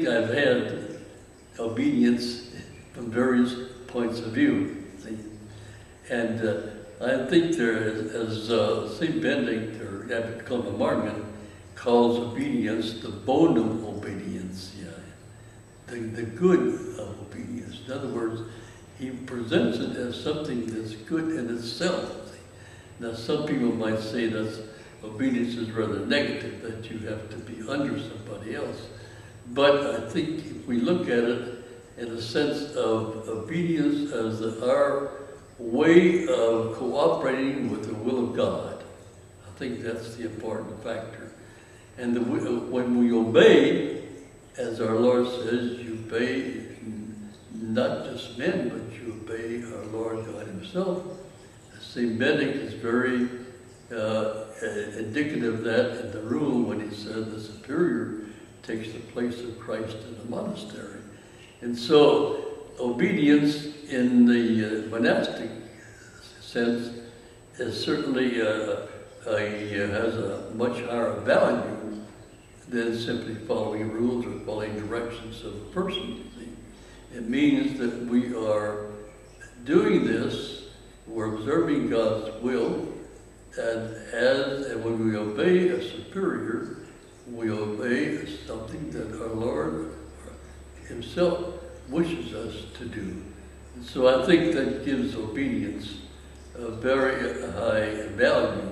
I've had obedience from various points of view. See? And I think there is, as St. Benedict, or Abbot Gerald, calls obedience the bonum obedience, the good of obedience. In other words, he presents it as something that's good in itself. See? Now, some people might say that obedience is rather negative, that you have to be under somebody else. But I think if we look at it in a sense of obedience as our way of cooperating with the will of God, I think that's the important factor. And when we obey, as our Lord says, you obey not just men, but you obey our Lord God Himself. St. Benedict is very indicative of that in the rule when he said the superior takes the place of Christ in the monastery. And so obedience in the monastic sense is certainly has a much higher value than simply following rules or following directions of a person. It means that we are doing this, we're observing God's will, and when we obey a superior, we obey something that our Lord Himself wishes us to do. And so I think that gives obedience a very high value